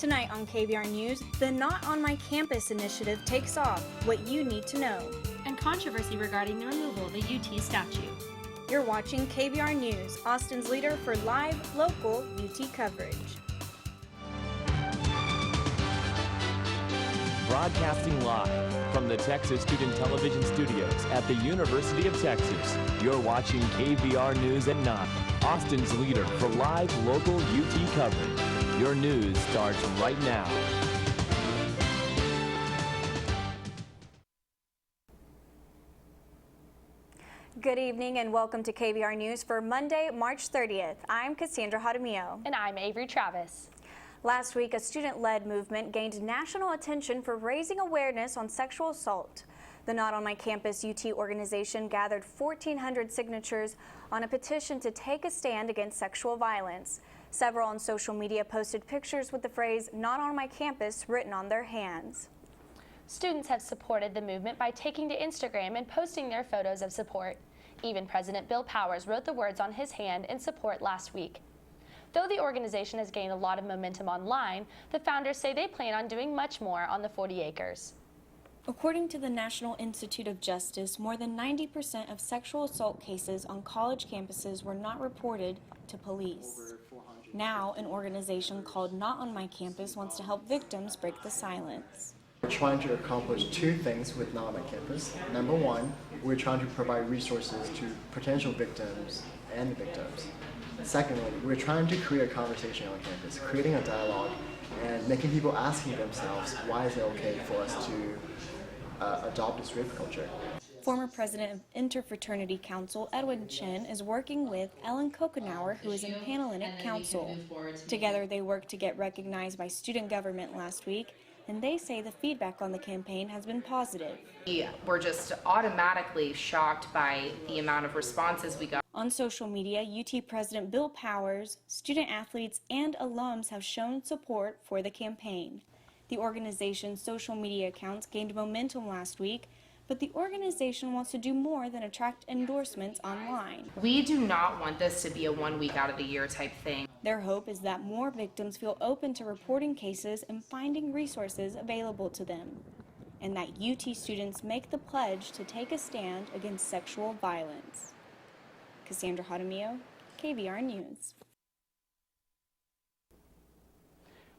Tonight on KVR News, the Not on My Campus initiative takes off, what you need to know. And controversy regarding the removal of the UT statue. You're watching KVR News, Austin's leader for live, local UT coverage. Broadcasting live from the Texas Student Television Studios at the University of Texas. You're watching KVR News at 9, Austin's leader for live, local UT coverage. Your news starts right now. Good evening and welcome to KVR News for Monday, March 30th. I'm Cassandra. And I'm Avery Travis. Last week, a student-led movement gained national attention for raising awareness on sexual assault. The Not on My Campus UT organization gathered 1,400 signatures on a petition to take a stand against sexual violence. Several on social media posted pictures with the phrase "Not on My Campus" written on their hands. Students have supported the movement by taking to Instagram and posting their photos of support. Even President Bill Powers wrote the words on his hand in support last week. Though the organization has gained a lot of momentum online, the founders say they plan on doing much more on the 40 acres. According to the National Institute of Justice, more than 90% of sexual assault cases on college campuses were not reported to police. Now, an organization called Not on My Campus wants to help victims break the silence. We're trying to accomplish two things with Not on My Campus. Number one, we're trying to provide resources to potential victims and the victims. Secondly, we're trying to create a conversation on campus, creating a dialogue and making people asking themselves, why is it okay for us to adopt this rape culture? Former president of Interfraternity Council, Edwin Chen, is working with Ellen Kokenauer, who is in Panhellenic Council. Together, they worked to get recognized by student government last week, and they say the feedback on the campaign has been positive. We're just automatically shocked by the amount of responses we got. On social media, UT President Bill Powers, student athletes, and alums have shown support for the campaign. The organization's social media accounts gained momentum last week, but the organization wants to do more than attract endorsements online. We do not want this to be a 1 week out of the year type thing. Their hope is that more victims feel open to reporting cases and finding resources available to them, and that UT students make the pledge to take a stand against sexual violence. Cassandra, KVR News.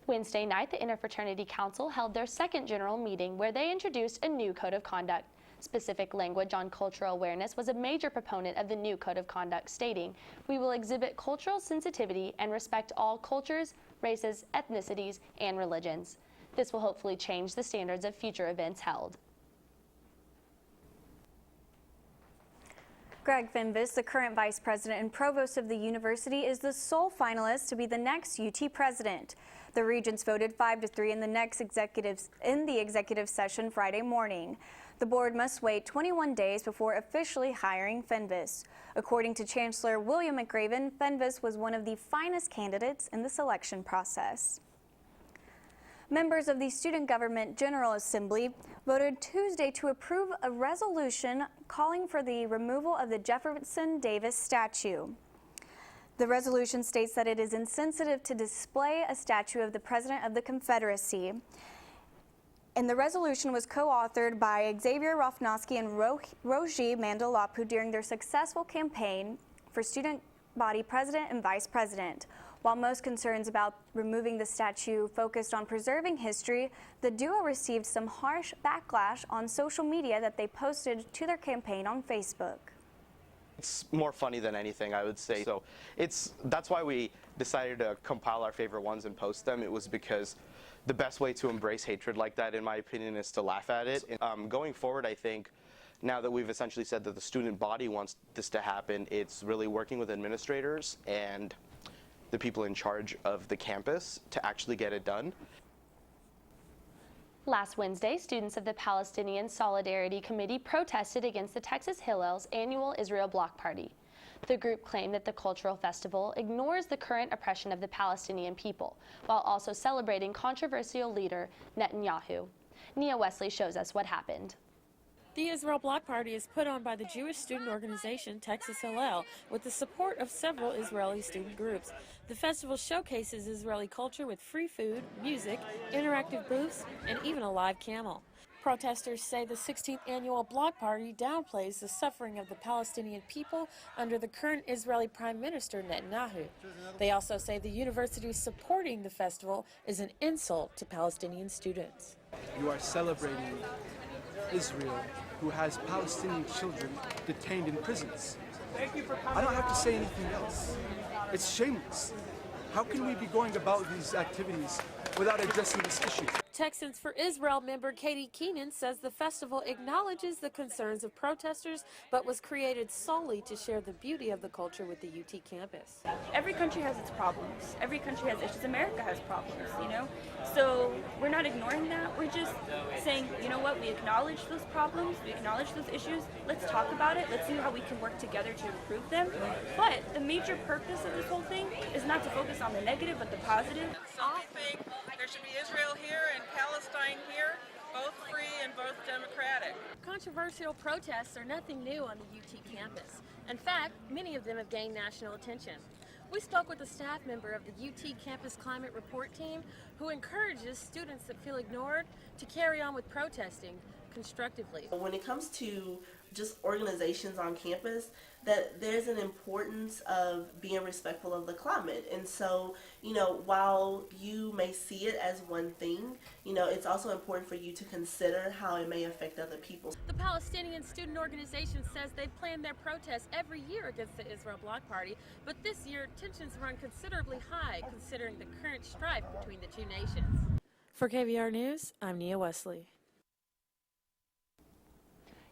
Wednesday night, the Interfraternity Council held their second general meeting where they introduced a new code of conduct. Specific language on cultural awareness was a major proponent of the new code of conduct, stating, "We will exhibit cultural sensitivity and respect all cultures, races, ethnicities, and religions." This will hopefully change the standards of future events held. Greg Fenves, the current vice president and provost of the university, is the sole finalist to be the next UT president. The regents voted 5-3 in the executive session Friday morning. The board must wait 21 days before officially hiring Fenves. According to Chancellor William McRaven, Fenves was one of the finest candidates in the selection process. Members of the Student Government General Assembly voted Tuesday to approve a resolution calling for the removal of the Jefferson Davis statue. The resolution states that it is insensitive to display a statue of the President of the Confederacy. And the resolution was co-authored by Xavier Rofnowski and Rogi Mandelapu during their successful campaign for student body president and vice president. While most concerns about removing the statue focused on preserving history, the duo received some harsh backlash on social media that they posted to their campaign on Facebook. It's more funny than anything, I would say. So that's why we decided to compile our favorite ones and post them. It was because the best way to embrace hatred like that, in my opinion, is to laugh at it. Going forward, I think, now that we've essentially said that the student body wants this to happen, it's really working with administrators and the people in charge of the campus to actually get it done. Last Wednesday, students of the Palestinian Solidarity Committee protested against the Texas Hillel's annual Israel Block Party. The group claimed that the cultural festival ignores the current oppression of the Palestinian people, while also celebrating controversial leader Netanyahu. Nia Wesley shows us what happened. The Israel Block Party is put on by the Jewish Student Organization, Texas Hillel, with the support of several Israeli student groups. The festival showcases Israeli culture with free food, music, interactive booths, and even a live camel. Protesters say the 16th annual Block Party downplays the suffering of the Palestinian people under the current Israeli Prime Minister Netanyahu. They also say the university supporting the festival is an insult to Palestinian students. You are celebrating Israel, who has Palestinian children detained in prisons. I don't have to say anything else. It's shameless. How can we be going about these activities without addressing this issue? Texans for Israel member Katie Keenan says the festival acknowledges the concerns of protesters, but was created solely to share the beauty of the culture with the UT campus. Every country has its problems. Every country has issues. America has problems, you know? So we're not ignoring that. We're just saying, you know what, we acknowledge those problems, we acknowledge those issues. Let's talk about it. Let's see how we can work together to improve them. But the major purpose of this whole thing is not to focus on the negative, but the positive. So we think there should be Israel here and Palestine here, both free and both democratic. Controversial protests are nothing new on the UT campus. In fact, many of them have gained national attention. We spoke with a staff member of the UT Campus Climate Report team who encourages students that feel ignored to carry on with protesting constructively. When it comes to just organizations on campus, that there's an importance of being respectful of the climate. And so, you know, while you may see it as one thing, you know, it's also important for you to consider how it may affect other people. The Palestinian Student Organization says they plan their protests every year against the Israel Bloc Party, but this year tensions run considerably high considering the current strife between the two nations. For KVR News, I'm Nia Wesley.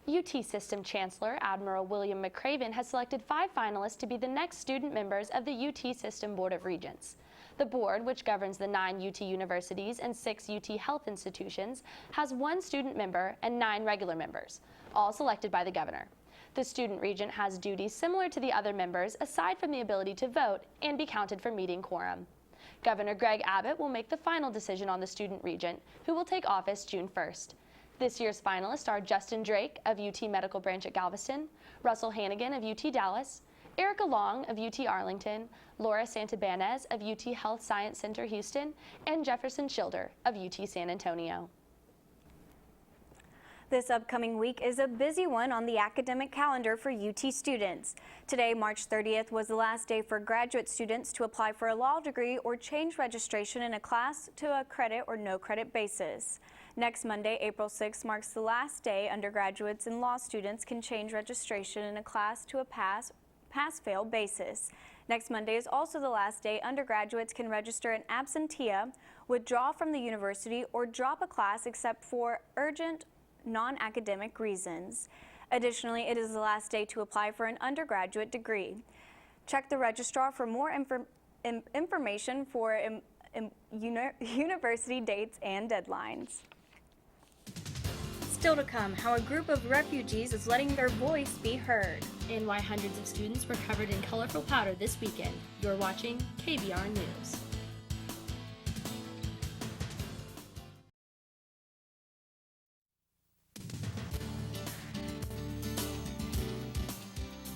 UT System Chancellor Admiral William McCraven has selected 5 finalists to be the next student members of the UT System Board of Regents. The board, which governs the 9 UT universities and 6 UT health institutions, has 1 student member and 9 regular members, all selected by the governor. The student regent has duties similar to the other members aside from the ability to vote and be counted for meeting quorum. Governor Greg Abbott will make the final decision on the student regent, who will take office June 1st. This year's finalists are Justin Drake of UT Medical Branch at Galveston, Russell Hannigan of UT Dallas, Erica Long of UT Arlington, Laura Santabanez of UT Health Science Center Houston, and Jefferson Schilder of UT San Antonio. This upcoming week is a busy one on the academic calendar for UT students. Today, March 30th, was the last day for graduate students to apply for a law degree or change registration in a class to a credit or no credit basis. Next Monday, April 6th, marks the last day undergraduates and law students can change registration in a class to a pass-fail basis. Next Monday is also the last day undergraduates can register an absentia, withdraw from the university, or drop a class except for urgent non-academic reasons. Additionally, it is the last day to apply for an undergraduate degree. Check the registrar for more information for university dates and deadlines. Still to come, how a group of refugees is letting their voice be heard. And why hundreds of students were covered in colorful powder this weekend. You're watching KVR News.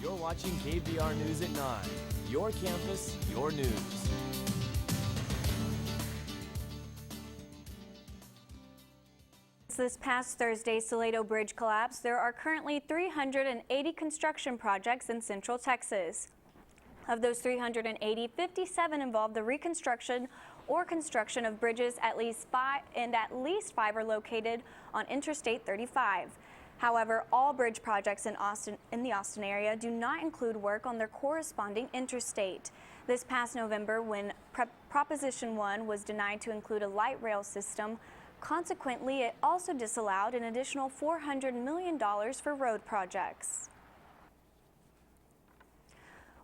You're watching KVR News at 9. Your campus, your news. This past Thursday's Salado Bridge collapse, there are currently 380 construction projects in Central Texas. Of those 380, 57 involve the reconstruction or construction of bridges, at least 5 are located on Interstate 35. However, all bridge projects in the Austin area do not include work on their corresponding interstate. This past November, when Proposition 1 was denied to include a light rail system, consequently, it also disallowed an additional $400 million for road projects.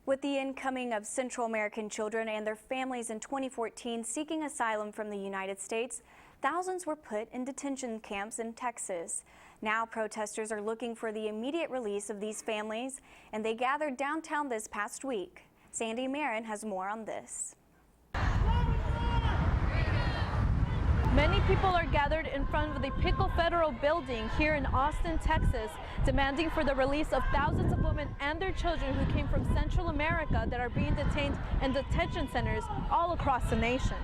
With the incoming of Central American children and their families in 2014 seeking asylum from the United States, thousands were put in detention camps in Texas. Now protesters are looking for the immediate release of these families, and they gathered downtown this past week. Sandy Marin has more on this. Many people are gathered in front of the Pickle Federal Building here in Austin, Texas, demanding for the release of thousands of women and their children who came from Central America that are being detained in detention centers all across the nation.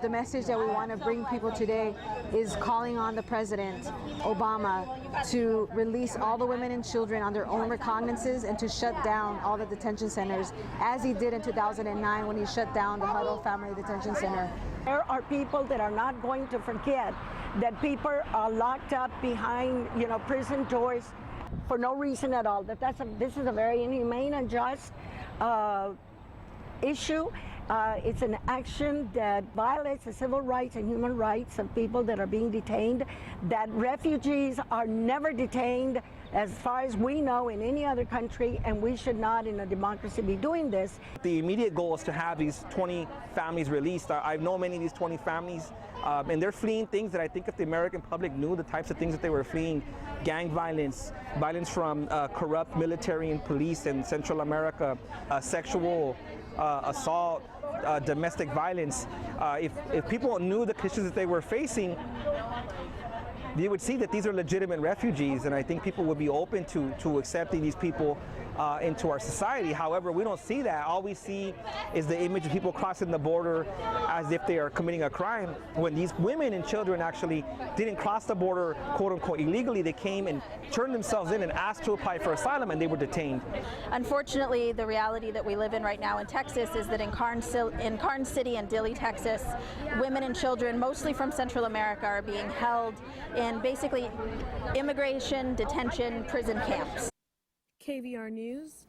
The message that we want to bring people today is calling on the President, Obama, to release all the women and children on their own recognizances and to shut down all the detention centers, as he did in 2009 when he shut down the Huddle Family Detention Center. There are people that are not going to forget that people are locked up behind, prison doors for no reason at all. This is a very inhumane and unjust issue. It's an action that violates the civil rights and human rights of people that are being detained, that refugees are never detained as far as we know in any other country, and we should not in a democracy be doing this. The immediate goal is to have these 20 families released. I've known many of these 20 families, and they're fleeing things that I think if the American public knew the types of things that they were fleeing: gang violence, violence from corrupt military and police in Central America, sexual assault, domestic violence. If people knew the conditions that they were facing, you would see that these are legitimate refugees, and I think people would be open to accepting these people into our society. However, we don't see that. All we see is the image of people crossing the border as if they are committing a crime, when these women and children actually didn't cross the border, quote unquote, illegally. They came and turned themselves in and asked to apply for asylum, and they were detained. Unfortunately, the reality that we live in right now in Texas is that in Carn City and Dilley, Texas, women and children, mostly from Central America, are being held in basically immigration, detention, prison camps. KVR News.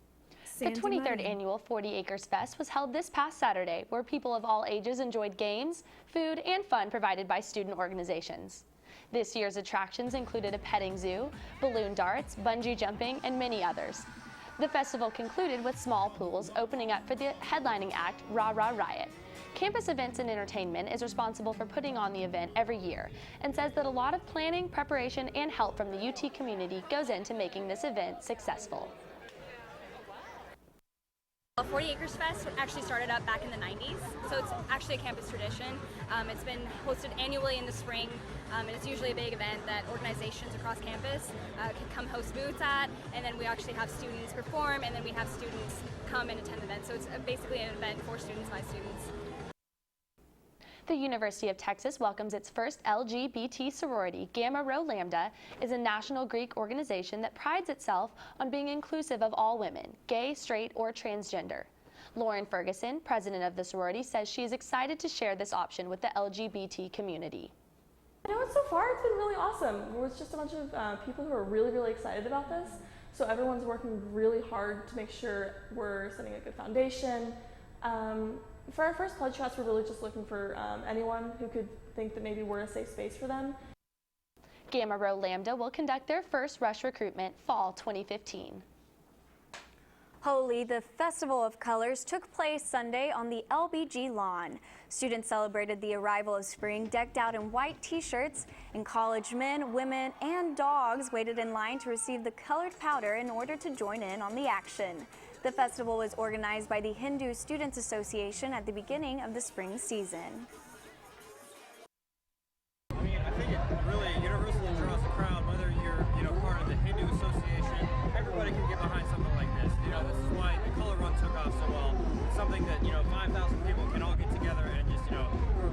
The 23rd annual 40 Acres Fest was held this past Saturday, where people of all ages enjoyed games, food, and fun provided by student organizations. This year's attractions included a petting zoo, balloon darts, bungee jumping, and many others. The festival concluded with small pools opening up for the headlining act, Rah Rah Riot. Campus Events and Entertainment is responsible for putting on the event every year and says that a lot of planning, preparation, and help from the UT community goes into making this event successful. 40 Acres Fest actually started up back in the 90s, so it's actually a campus tradition. It's been hosted annually in the spring, and it's usually a big event that organizations across campus can come host booths at, and then we actually have students perform, and then we have students come and attend the event. So it's basically an event for students by students. The University of Texas welcomes its first LGBT sorority. Gamma Rho Lambda is a national Greek organization that prides itself on being inclusive of all women, gay, straight, or transgender. Lauren Ferguson, president of the sorority, says she is excited to share this option with the LGBT community. So far it's been really awesome. It's just a bunch of people who are really excited about this. So everyone's working really hard to make sure we're setting a good foundation. For our first pledge class, we're really just looking for anyone who could think that maybe we're a safe space for them. Gamma Rho Lambda will conduct their first rush recruitment fall 2015. Holy, the Festival of Colors, took place Sunday on the LBG lawn. Students celebrated the arrival of spring decked out in white t-shirts, and college men, women, and dogs waited in line to receive the colored powder in order to join in on the action. The festival was organized by the Hindu Students Association at the beginning of the spring season. I think it really universally draws a crowd, whether you're part of the Hindu Association. Everybody can get behind something like this. This is why the color run took off so well. It's something that 5,000 people can all get together and just throw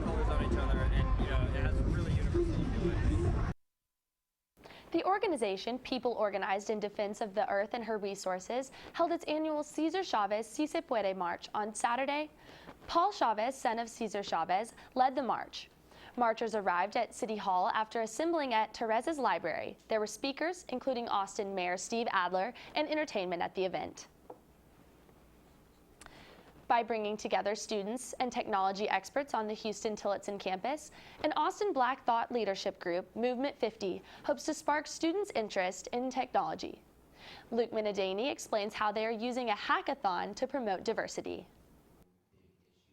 colors on each other, and it has a really universal appeal. The organization, People Organized in Defense of the Earth and Her Resources, held its annual Cesar Chavez Si Se Puede March on Saturday. Paul Chavez, son of Cesar Chavez, led the march. Marchers arrived at City Hall after assembling at Teresa's Library. There were speakers, including Austin Mayor Steve Adler, and entertainment at the event. By bringing together students and technology experts on the Houston Tillotson campus, an Austin Black Thought leadership group, Movement 50, hopes to spark students' interest in technology. Luke Minadani explains how they are using a hackathon to promote diversity.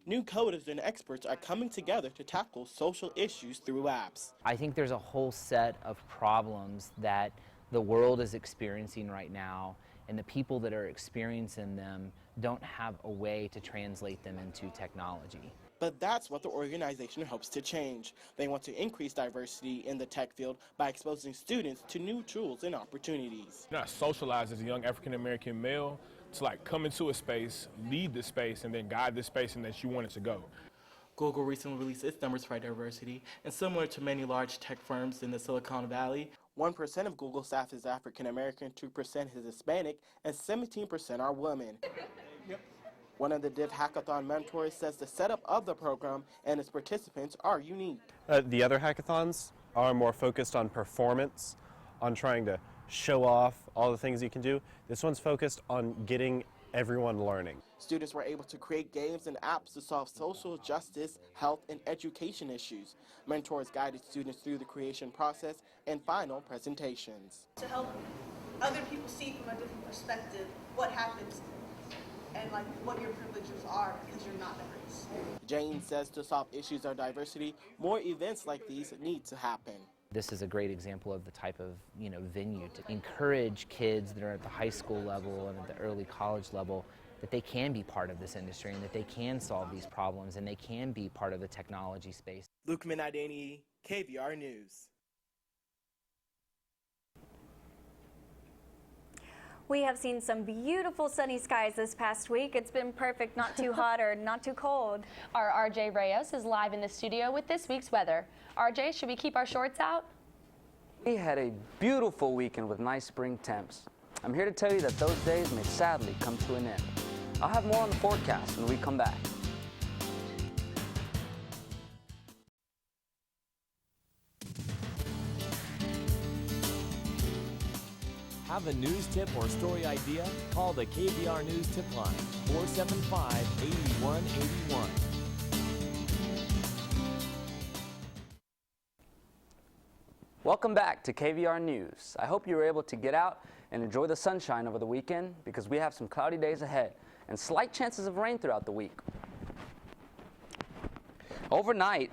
New coders and experts are coming together to tackle social issues through apps. I think there's a whole set of problems that the world is experiencing right now, and the people that are experiencing them don't have a way to translate them into technology. But that's what the organization hopes to change. They want to increase diversity in the tech field by exposing students to new tools and opportunities. You're not socialized as a young African-American male to like come into a space, lead the space, and then guide the space in that you want it to go. Google recently released its numbers for diversity, and similar to many large tech firms in the Silicon Valley, 1% of Google staff is African-American, 2% is Hispanic, and 17% are women. One of the Div Hackathon mentors says the setup of the program and its participants are unique. The other hackathons are more focused on performance, on trying to show off all the things you can do. This one's focused on getting everyone learning. Students were able to create games and apps to solve social justice, health, and education issues. Mentors guided students through the creation process and final presentations. To help other people see from a different perspective what happens and like what your privileges are because you're not diverse. Jane says to solve issues of diversity, more events like these need to happen. This is a great example of the type of venue to encourage kids that are at the high school level and at the early college level that they can be part of this industry and that they can solve these problems and they can be part of the technology space. Luke Minadani, KVR News. We have seen some beautiful sunny skies this past week. It's been perfect, not too hot or not too cold. Our RJ Rayos is live in the studio with this week's weather. RJ, should we keep our shorts out? We had a beautiful weekend with nice spring temps. I'm here to tell you that those days may sadly come to an end. I'll have more on the forecast when we come back. Have a news tip or story idea? Call the KVR News Tip Line, 475-8181. Welcome back to KVR News. I hope you were able to get out and enjoy the sunshine over the weekend because we have some cloudy days ahead and slight chances of rain throughout the week. Overnight,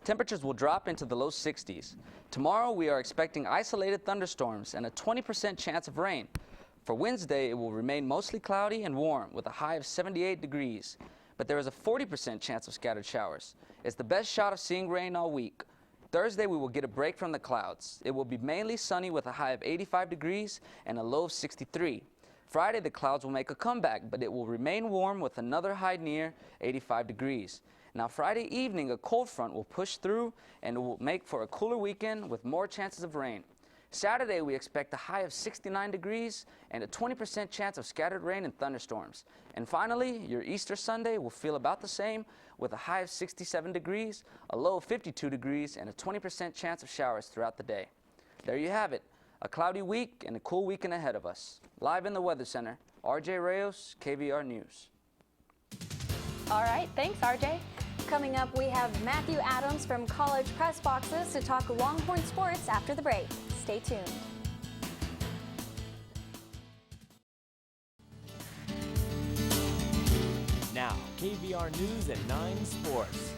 temperatures will drop into the low 60s. Tomorrow, we are expecting isolated thunderstorms and a 20% chance of rain. For Wednesday, it will remain mostly cloudy and warm with a high of 78 degrees, but there is a 40% chance of scattered showers. It's the best shot of seeing rain all week. Thursday, we will get a break from the clouds. It will be mainly sunny with a high of 85 degrees and a low of 63. Friday, the clouds will make a comeback, but it will remain warm with another high near 85 degrees. Now, Friday evening, a cold front will push through and it will make for a cooler weekend with more chances of rain. Saturday, we expect a high of 69 degrees and a 20% chance of scattered rain and thunderstorms. And finally, your Easter Sunday will feel about the same with a high of 67 degrees, a low of 52 degrees, and a 20% chance of showers throughout the day. There you have it, a cloudy week and a cool weekend ahead of us. Live in the Weather Center, RJ Rayos, KVR News. All right, thanks, RJ. Coming up, we have Matthew Adams from College Press Boxes to talk Longhorn sports after the break. Stay tuned. Now, KVR News at 9 Sports.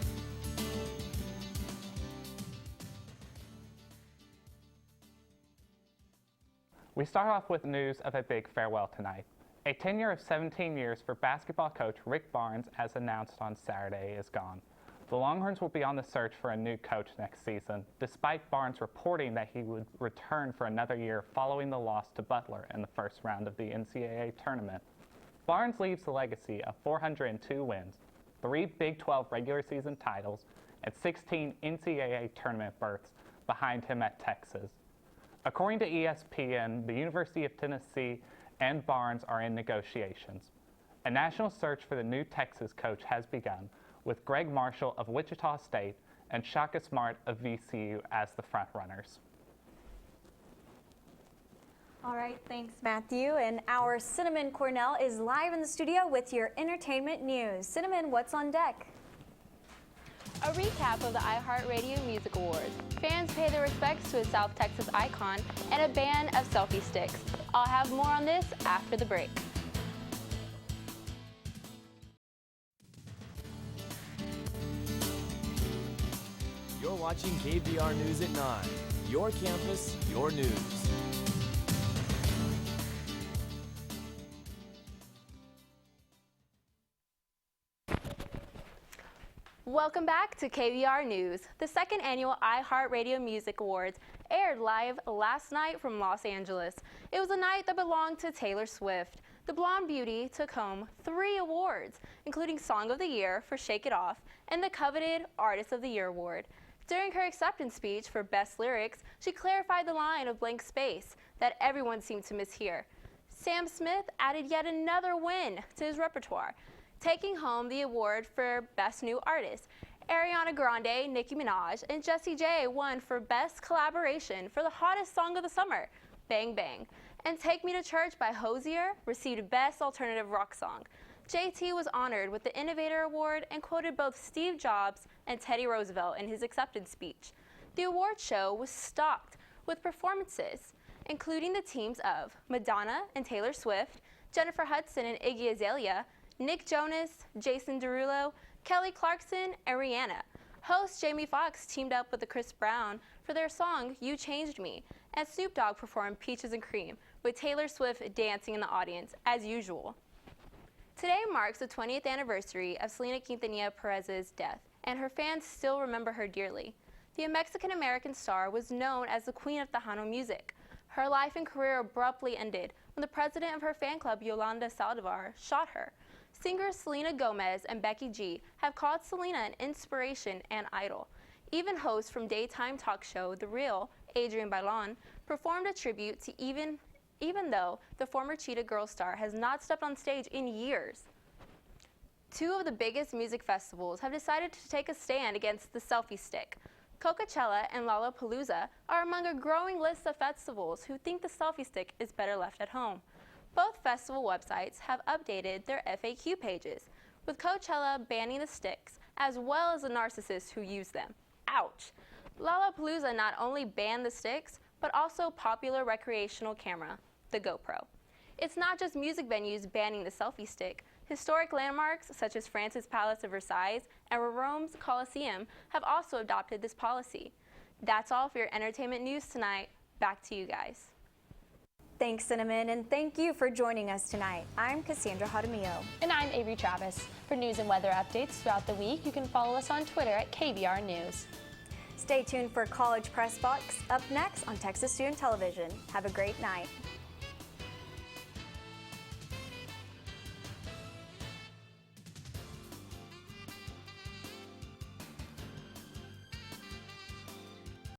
We start off with news of a big farewell tonight. A tenure of 17 years for basketball coach Rick Barnes, as announced on Saturday, is gone. The Longhorns will be on the search for a new coach next season, despite Barnes reporting that he would return for another year following the loss to Butler in the first round of the NCAA tournament. Barnes leaves a legacy of 402 wins, 3 Big 12 regular season titles, and 16 NCAA tournament berths behind him at Texas. According to ESPN, the University of Tennessee and Barnes are in negotiations. A national search for the new Texas coach has begun, with Greg Marshall of Wichita State and Shaka Smart of VCU as the frontrunners. All right, thanks, Matthew. And our Cinnamon Cornell is live in the studio with your entertainment news. Cinnamon, what's on deck? A recap of the iHeartRadio Music Awards. Fans pay their respects to a South Texas icon and a ban of selfie sticks. I'll have more on this after the break. You're watching KVR News at 9. Your campus, your news. Welcome back to KVR News. The second annual iHeartRadio Music Awards aired live last night from Los Angeles. It was a night that belonged to Taylor Swift. The blonde beauty took home 3 awards, including Song of the Year for Shake It Off and the coveted Artist of the Year award. During her acceptance speech for Best Lyrics, she clarified the line of blank space that everyone seemed to mishear. Sam Smith added yet another win to his repertoire, taking home the award for Best New Artist. Ariana Grande, Nicki Minaj, and Jessie J won for Best Collaboration for the hottest song of the summer, Bang Bang. And Take Me to Church by Hozier received Best Alternative Rock Song. JT was honored with the Innovator Award and quoted both Steve Jobs and Teddy Roosevelt in his acceptance speech. The award show was stocked with performances, including the teams of Madonna and Taylor Swift, Jennifer Hudson and Iggy Azalea, Nick Jonas, Jason Derulo, Kelly Clarkson, and Rihanna. Host Jamie Foxx teamed up with Chris Brown for their song You Changed Me, and Snoop Dogg performed Peaches and Cream, with Taylor Swift dancing in the audience, as usual. Today marks the 20th anniversary of Selena Quintanilla Perez's death, and her fans still remember her dearly. The Mexican-American star was known as the Queen of Tejano music. Her life and career abruptly ended when the president of her fan club, Yolanda Saldivar, shot her. Singers Selena Gomez and Becky G have called Selena an inspiration and idol. Even host from daytime talk show The Real, Adrienne Bailon, performed a tribute to even though the former Cheetah Girls star has not stepped on stage in years. 2 of the biggest music festivals have decided to take a stand against the selfie stick. Coachella and Lollapalooza are among a growing list of festivals who think the selfie stick is better left at home. Both festival websites have updated their FAQ pages, with Coachella banning the sticks as well as the narcissists who use them. Ouch! Lollapalooza not only banned the sticks, but also popular recreational camera, the GoPro. It's not just music venues banning the selfie stick. Historic landmarks such as France's Palace of Versailles and Rome's Colosseum have also adopted this policy. That's all for your entertainment news tonight. Back to you guys. Thanks, Cinnamon, and thank you for joining us tonight. I'm Cassandra Jaramillo. And I'm Avery Travis. For news and weather updates throughout the week, you can follow us on Twitter at KVR News. Stay tuned for College Press Box up next on Texas Student Television. Have a great night.